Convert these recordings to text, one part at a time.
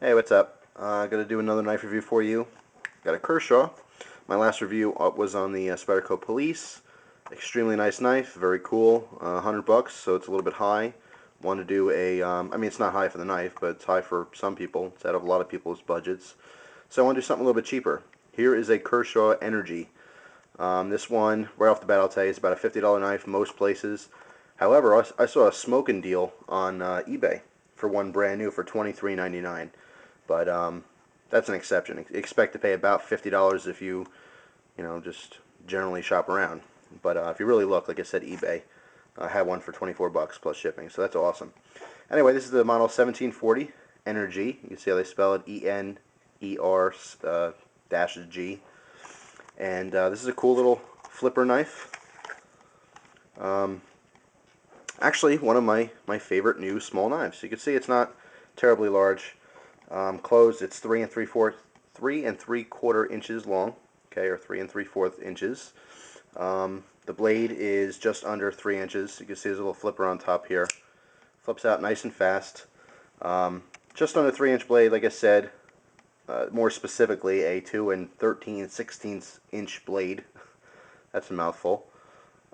Hey, what's up? Gonna do another knife review for you. Got a Kershaw. My last review was on the Spyderco Police. Extremely nice knife, very cool. $100, so it's a little bit high. Want to do a, I mean, it's not high for the knife, but it's high for some people. It's out of a lot of people's budgets. So I want to do something a little bit cheaper. Here is a Kershaw Ener-G. This one, right off the bat, I'll tell you, it's about a $50 knife most places. However, I saw a smoking deal on eBay for one brand new for $23.99. But that's an exception. Expect to pay about $50 if you just generally shop around. But if you really look, like I said, eBay. I had one for $24 plus shipping, so that's awesome. Anyway, this is the model 1740 Ener-G. You can see how they spell it, E-N-E-R dash G. And this is a cool little flipper knife. Actually, one of my favorite new small knives. You can see it's not terribly large. Closed, it's 3 3/4 inches long, okay, or 3 3/4 inches. The blade is just under 3 inches. You can see there's a little flipper on top here. Flips out nice and fast. Just under 3-inch blade, like I said. More specifically, a 2 13/16 inch blade. That's a mouthful.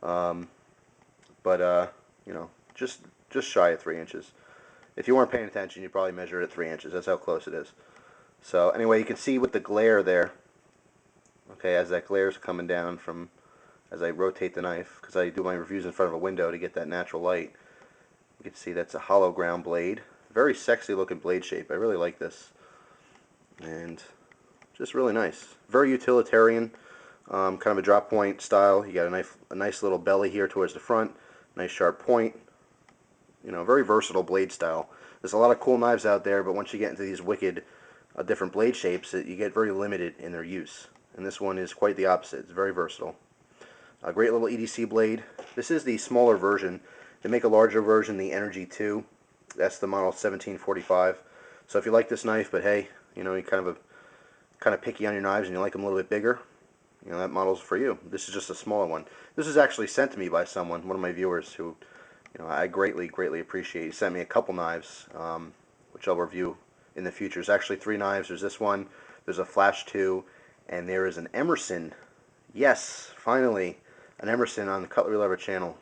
But you know, just shy of 3 inches. If you weren't paying attention, you'd probably measure it at 3 inches. That's how close it is. So anyway, you can see with the glare there, okay, as that glare is coming down from, as I rotate the knife, because I do my reviews in front of a window to get that natural light, you can see that's a hollow ground blade. Very sexy looking blade shape. I really like this. And just really nice. Very utilitarian, kind of a drop point style. You got a nice little belly here towards the front, nice sharp point. You know, very versatile blade style. There's a lot of cool knives out there, but once you get into these wicked different blade shapes, you get very limited in their use. And this one is quite the opposite. It's very versatile. A great little EDC blade. This is the smaller version. They make a larger version, the Ener-G 2. That's the model 1745. So if you like this knife, but hey, you know, you're kind of picky on your knives and you like them a little bit bigger, you know, that model's for you. This is just a smaller one. This is actually sent to me by someone, one of my viewers, who, you know, I greatly appreciate. He sent me a couple knives, which I'll review in the future. There's actually 3 knives. There's this one, there's a Flash 2, and there is an Emerson. Yes, finally, an Emerson on the cutlerylover channel.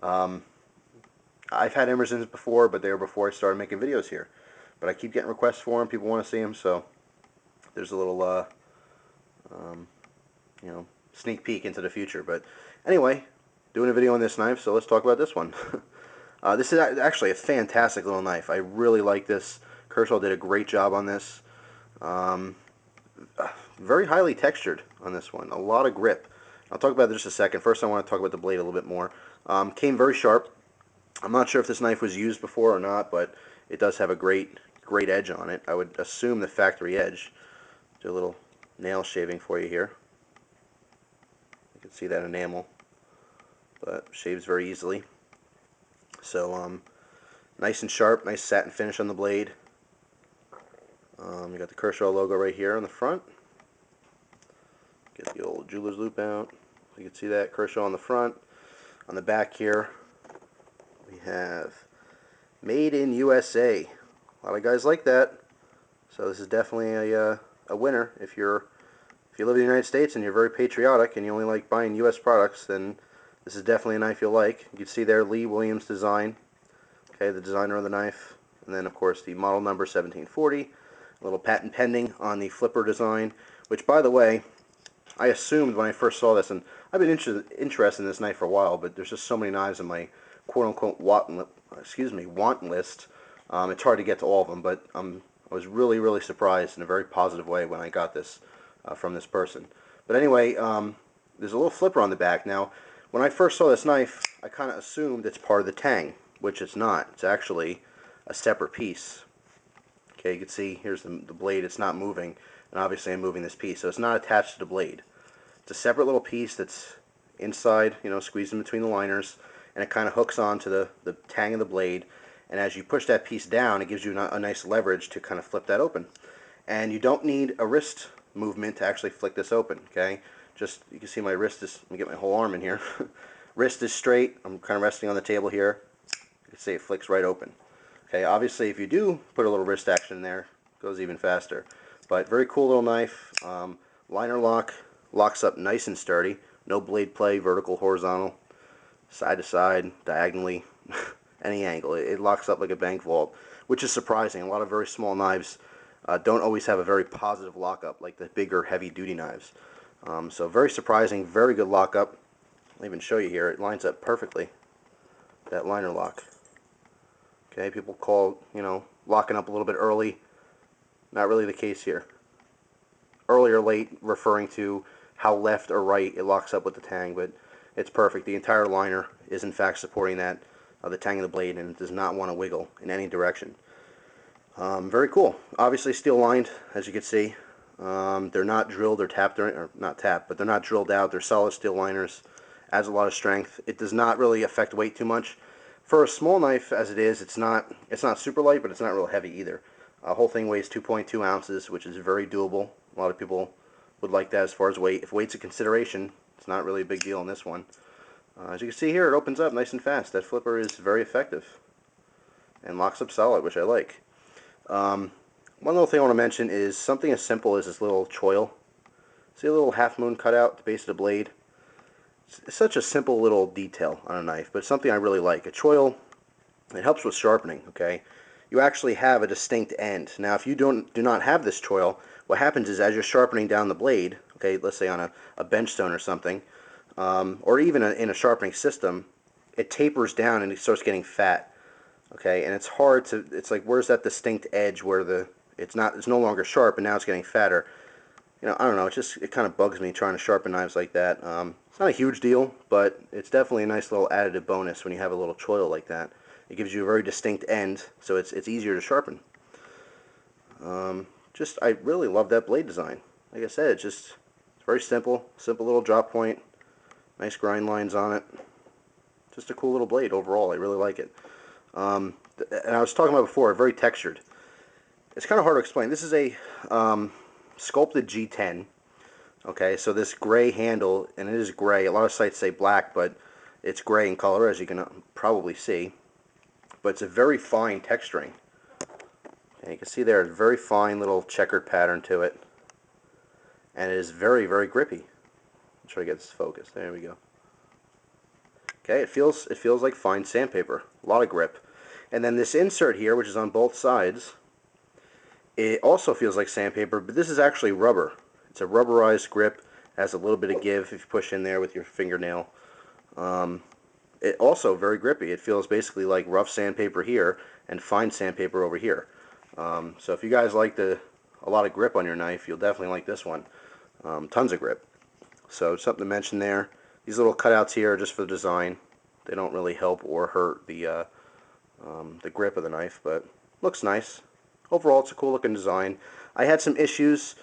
I've had Emersons before, but they were before I started making videos here. But I keep getting requests for them. People want to see them, so there's a little, you know, sneak peek into the future. But anyway, doing a video on this knife, so let's talk about this one. This is actually a fantastic little knife. I really like this. Kershaw did a great job on this. Very highly textured on this one. A lot of grip. I'll talk about that in just a second. First, I want to talk about the blade a little bit more. Came very sharp. I'm not sure if this knife was used before or not, but it does have a great edge on it. I would assume the factory edge. Do a little nail shaving for you here. You can see that enamel, but shaves very easily. So nice and sharp, nice satin finish on the blade. You got the Kershaw logo right here on the front. Get the old jeweler's loop out. You can see that Kershaw on the front. On the back here, we have Made in USA. A lot of guys like that. So this is definitely a winner. If you live in the United States and you're very patriotic and you only like buying U.S. products, then this is definitely a knife you'll like. You can see there Lee Williams design. Okay, the designer of the knife. And then, of course, the model number 1740. A little patent pending on the flipper design, which, by the way, I assumed when I first saw this, and I've been interested in this knife for a while, but there's just so many knives in my quote-unquote want list. It's hard to get to all of them, but I was really surprised in a very positive way when I got this from this person. But anyway, there's a little flipper on the back. Now, when I first saw this knife, I kind of assumed it's part of the tang, which it's not. It's actually a separate piece. Okay, you can see here's the blade. It's not moving, and obviously I'm moving this piece, so it's not attached to the blade. It's a separate little piece that's inside, you know, squeezed in between the liners, and it kind of hooks onto the tang of the blade. And as you push that piece down, it gives you a nice leverage to kind of flip that open. And you don't need a wrist movement to actually flick this open, okay? Just, you can see my wrist is, let me get my whole arm in here. Wrist is straight. I'm kind of resting on the table here. You can see it flicks right open. Okay, obviously if you do put a little wrist action in there, it goes even faster. But very cool little knife. Liner lock, locks up nice and sturdy. No blade play, vertical, horizontal, side to side, diagonally, any angle. It locks up like a bank vault, which is surprising. A lot of very small knives don't always have a very positive lockup like the bigger heavy duty knives. So very surprising, very good lockup. I'll even show you here. It lines up perfectly, that liner lock. Okay, people call, locking up a little bit early. Not really the case here. Early or late referring to how left or right it locks up with the tang, but it's perfect. The entire liner is in fact supporting that, the tang of the blade, and it does not want to wiggle in any direction. Very cool. Obviously steel lined, as you can see. They're not drilled or tapped, or not tapped, but they're not drilled out. They're solid steel liners. Adds a lot of strength. It does not really affect weight too much. For a small knife as it is, it's not super light, but it's not real heavy either. The whole thing weighs 2.2 ounces, which is very doable. A lot of people would like that as far as weight. If weight's a consideration, it's not really a big deal in this one. As you can see here, it opens up nice and fast. That flipper is very effective and locks up solid, which I like. One little thing I want to mention is something as simple as this little choil. See a little half moon cut out at the base of the blade? It's such a simple little detail on a knife, but it's something I really like. A choil, it helps with sharpening, okay? You actually have a distinct end. Now, if you do not have this choil, what happens is as you're sharpening down the blade, okay, let's say on a bench stone or something, or even in a sharpening system, it tapers down and it starts getting fat, okay? And it's hard to, it's like, where's that distinct edge where it's no longer sharp and now it's getting fatter? I don't know, it kind of bugs me trying to sharpen knives like that. It's not a huge deal, but it's definitely a nice little additive bonus when you have a little choil like that. It gives you a very distinct end, so it's easier to sharpen. I really love that blade design. Like I said, it's very simple little drop point, nice grind lines on it. Just a cool little blade overall. I really like it. And I was talking about before, very textured. It's kind of hard to explain. This is a sculpted G10. Okay, so this gray handle, and it is gray. A lot of sites say black, but it's gray in color, as you can probably see. But it's a very fine texturing. And you can see there a very fine little checkered pattern to it. And it is very, very grippy. I'll try to get this focused. There we go. Okay, it feels like fine sandpaper. A lot of grip. And then this insert here, which is on both sides, it also feels like sandpaper, but this is actually rubber. It's a rubberized grip. Has a little bit of give if you push in there with your fingernail. It also very grippy. It feels basically like rough sandpaper here and fine sandpaper over here. So if you guys like a lot of grip on your knife, you'll definitely like this one. Tons of grip. So something to mention there. These little cutouts here are just for the design. They don't really help or hurt the grip of the knife, but looks nice. Overall, it's a cool looking design. I had some issues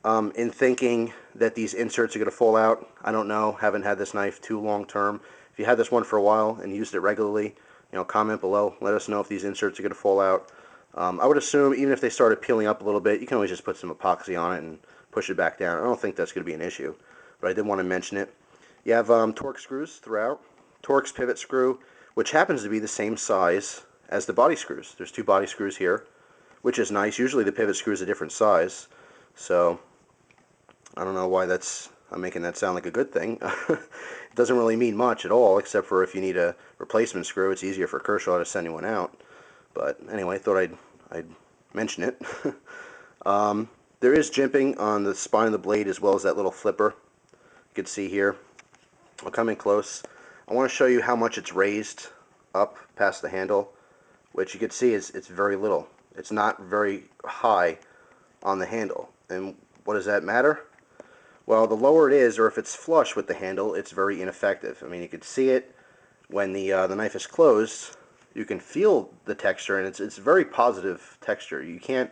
in thinking that these inserts are going to fall out. I don't know. Haven't had this knife too long term. If you had this one for a while and used it regularly, comment below. Let us know if these inserts are going to fall out. I would assume even if they started peeling up a little bit, you can always just put some epoxy on it and push it back down. I don't think that's going to be an issue, but I did want to mention it. You have Torx screws throughout. Torx pivot screw, which happens to be the same size as the body screws. There's two body screws here, which is nice. Usually the pivot screw is a different size, so I don't know why I'm making that sound like a good thing. It doesn't really mean much at all, except for if you need a replacement screw, it's easier for Kershaw to send one out. But anyway, I thought I'd mention it. There is jimping on the spine of the blade as well as that little flipper. You can see here. I'll come in close. I want to show you how much it's raised up past the handle, which you can see it's very little. It's not very high on the handle. And what does that matter? Well, the lower it is, or if it's flush with the handle, it's very ineffective. I mean, you can see it when the knife is closed. You can feel the texture, and it's very positive texture. You can't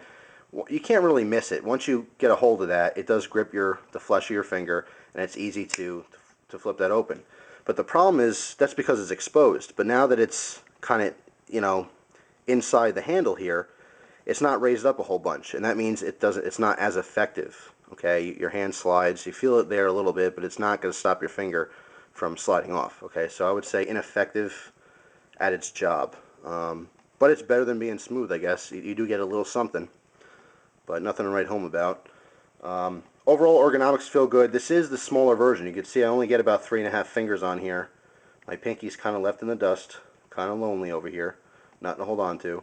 really miss it. Once you get a hold of that, it does grip the flesh of your finger, and it's easy to flip that open. But the problem is that's because it's exposed. But now that it's kind of inside the handle here, it's not raised up a whole bunch, and that means it's not as effective. Okay, your hand slides, you feel it there a little bit, but it's not going to stop your finger from sliding off. Okay, so I would say ineffective at its job. but it's better than being smooth, I guess. You do get a little something, but nothing to write home about. Overall ergonomics feel good. This is the smaller version. You can see I only get about 3.5 fingers on here. My pinky's kind of left in the dust, kind of lonely over here, nothing to hold on to.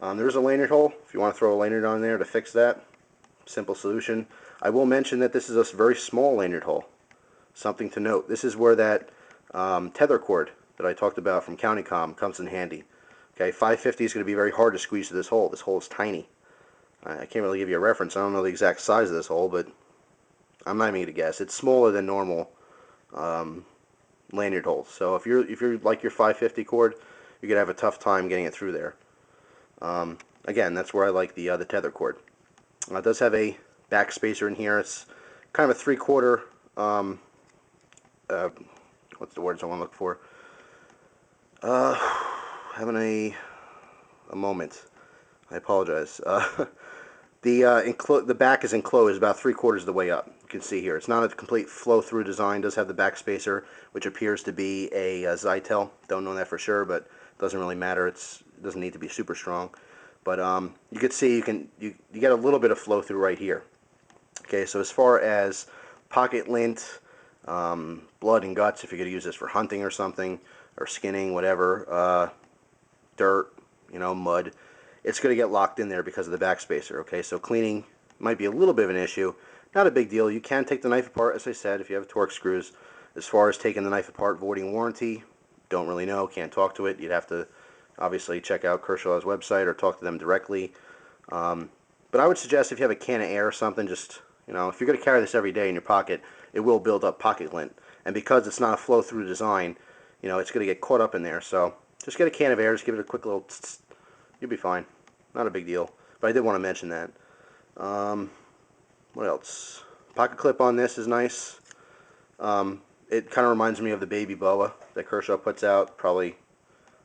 There's a lanyard hole if you want to throw a lanyard on there to fix that. Simple solution. I will mention that this is a very small lanyard hole. Something to note. This is where that tether cord that I talked about from CountyCom comes in handy. Okay, 550 is going to be very hard to squeeze through this hole. This hole is tiny. I can't really give you a reference. I don't know the exact size of this hole, but I'm not even going to guess. It's smaller than normal lanyard holes. So if you're like your 550 cord, you're gonna have a tough time getting it through there. Again, that's where I like the tether cord. It does have a back spacer in here. It's kind of a 3/4. What's the words I want to look for? Having a moment. I apologize. The back is enclosed about 3/4 of the way up. You can see here. It's not a complete flow-through design. It does have the back spacer, which appears to be a Zytel. Don't know that for sure, but it doesn't really matter. It doesn't need to be super strong. But you can see you get a little bit of flow-through right here. Okay, so as far as pocket lint, blood and guts, if you're going to use this for hunting or something, or skinning, whatever, dirt, mud, it's going to get locked in there because of the back spacer. Okay, so cleaning might be a little bit of an issue. Not a big deal. You can take the knife apart, as I said, if you have Torx screws. As far as taking the knife apart, voiding warranty, don't really know, can't talk to it. You'd have to obviously check out Kershaw's website or talk to them directly. But I would suggest if you have a can of air or something, just, if you're going to carry this every day in your pocket, it will build up pocket lint. And because it's not a flow-through design, it's going to get caught up in there. So just get a can of air, just give it a quick little tss, you'll be fine. Not a big deal. But I did want to mention that. What else? Pocket clip on this is nice. It kind of reminds me of the baby boa that Kershaw puts out. Probably,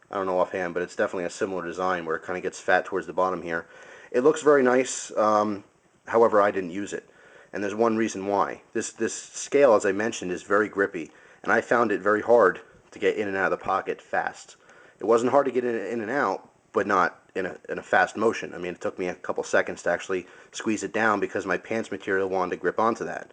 I don't know offhand, but it's definitely a similar design where it kind of gets fat towards the bottom here. It looks very nice. However, I didn't use it. And there's one reason why. This scale, as I mentioned, is very grippy. And I found it very hard to get in and out of the pocket fast. It wasn't hard to get in and out, but not in a fast motion. I mean, it took me a couple seconds to actually squeeze it down because my pants material wanted to grip onto that.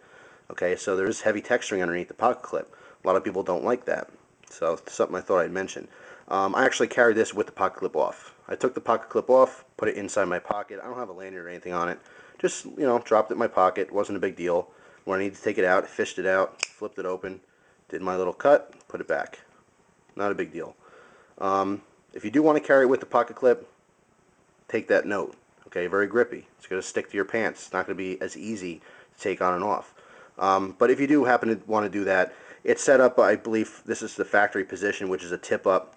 Okay, so there's heavy texturing underneath the pocket clip. A lot of people don't like that. So it's something I thought I'd mention. I actually carried this with the pocket clip off. I took the pocket clip off, put it inside my pocket. I don't have a lanyard or anything on it. Just, dropped it in my pocket. Wasn't a big deal. When I needed to take it out, fished it out, flipped it open, did my little cut, put it back. Not a big deal. If you do want to carry it with the pocket clip, take that note. Okay, very grippy. It's going to stick to your pants. It's not going to be as easy to take on and off. But if you do happen to want to do that, it's set up, I believe this is the factory position, which is a tip up,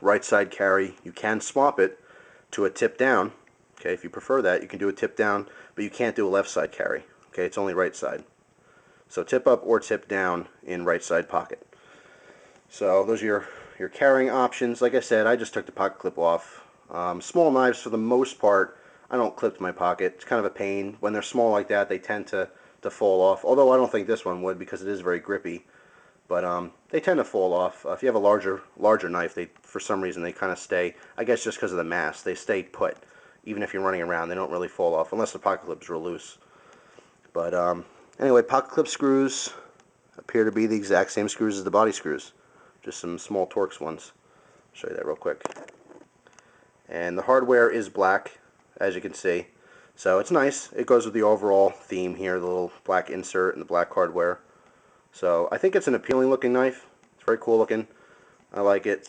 right side carry. You can swap it to a tip down. Okay, if you prefer that, you can do a tip down, but you can't do a left side carry. Okay, it's only right side. So tip up or tip down in right side pocket. So those are your carrying options. Like I said, I just took the pocket clip off. Small knives, for the most part, I don't clip to my pocket. It's kind of a pain. When they're small like that, they tend to fall off. Although I don't think this one would because it is very grippy. But they tend to fall off. If you have a larger knife, for some reason they kind of stay. I guess just because of the mass, they stay put. Even if you're running around, they don't really fall off unless the pocket clips are loose. But anyway, pocket clip screws appear to be the exact same screws as the body screws. Just some small Torx ones. I'll show you that real quick. And the hardware is black, as you can see. So it's nice. It goes with the overall theme here, the little black insert and the black hardware. So I think it's an appealing looking knife. It's very cool looking. I like it.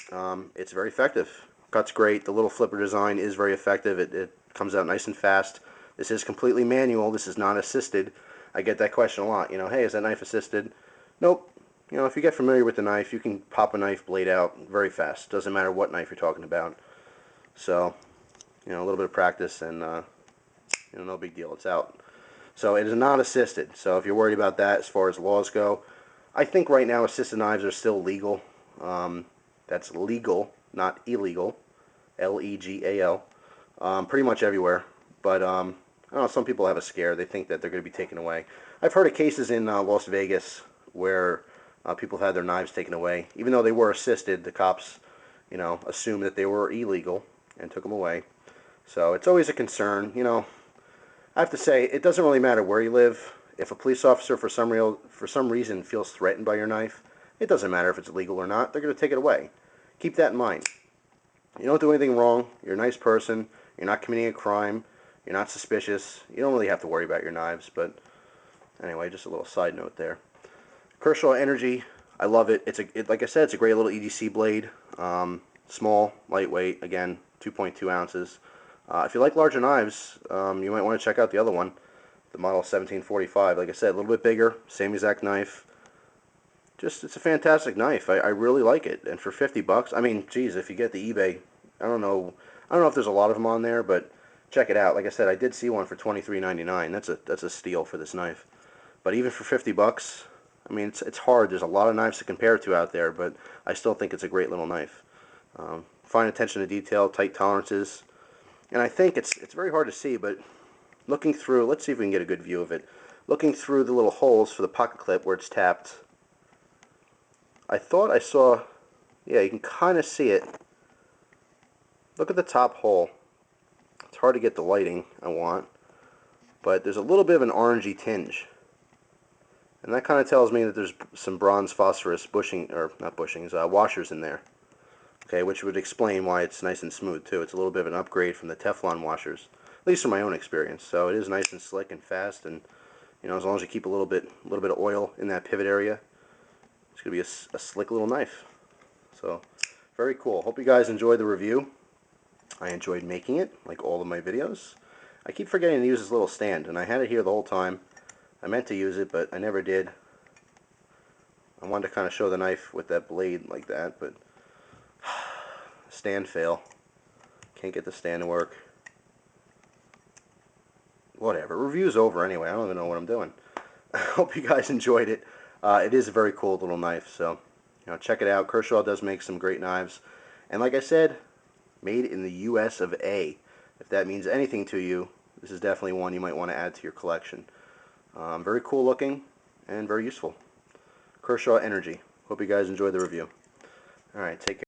It's very effective. Cuts great. The little flipper design is very effective. It comes out nice and fast. This is completely manual. This is not assisted. I get that question a lot. Hey, is that knife assisted? Nope. If you get familiar with the knife, you can pop a knife blade out very fast. Doesn't matter what knife you're talking about. So, a little bit of practice and, no big deal. It's out. So it is not assisted. So if you're worried about that as far as laws go, I think right now assisted knives are still legal. That's legal, not illegal. L-E-G-A-L. Pretty much everywhere. But, I don't know, some people have a scare. They think that they're going to be taken away. I've heard of cases in Las Vegas where people had their knives taken away. Even though they were assisted, the cops, assumed that they were illegal. and took them away. So it's always a concern. You know, I have to say, it doesn't really matter where you live. If a police officer for some reason feels threatened by your knife, it doesn't matter if it's illegal or not. They're going to take it away. Keep that in mind. You don't do anything wrong. You're a nice person. You're not committing a crime. You're not suspicious. You don't really have to worry about your knives. But anyway, just a little side note there. Kershaw Ener-G, I love it. Like I said, it's a great little EDC blade. Small, lightweight. Again, 2.2 ounces. If you like larger knives, you might want to check out the other one, the model 1745. Like I said, a little bit bigger, same exact knife. Just, it's a fantastic knife. I really like it. And for 50 bucks, I mean, geez, if you get the eBay, I don't know if there's a lot of them on there, but check it out. Like I said, I did see one for $23.99. That's a steal for this knife. But even for 50 bucks, I mean, it's hard. There's a lot of knives to compare to out there, but I still think it's a great little knife. Fine attention to detail, tight tolerances. And I think it's very hard to see, but looking through, let's see if we can get a good view of it. Looking through the little holes for the pocket clip where it's tapped, I thought I saw, yeah, you can kind of see it. Look at the top hole. It's hard to get the lighting I want, but there's a little bit of an orangey tinge. And that kind of tells me that there's some bronze phosphorus bushing, or not bushings, washers in there. Okay, which would explain why it's nice and smooth too. It's a little bit of an upgrade from the Teflon washers, at least from my own experience. So it is nice and slick and fast, and you know, as long as you keep a little bit of oil in that pivot area, it's gonna be a slick little knife. So very cool. Hope you guys enjoyed the review. I enjoyed making it, like all of my videos. I keep forgetting to use this little stand, and I had it here the whole time. I meant to use it, but I never did. I wanted to kind of show the knife with that blade like that, but stand fail. Can't get the stand to work. Whatever. Review's over anyway. I don't even know what I'm doing. I hope you guys enjoyed it. It is a very cool little knife, so you know, check it out. Kershaw does make some great knives, and like I said, made in the U.S. of A. If that means anything to you, this is definitely one you might want to add to your collection. Very cool looking and very useful. Kershaw Ener-G. Hope you guys enjoyed the review. Alright, take care.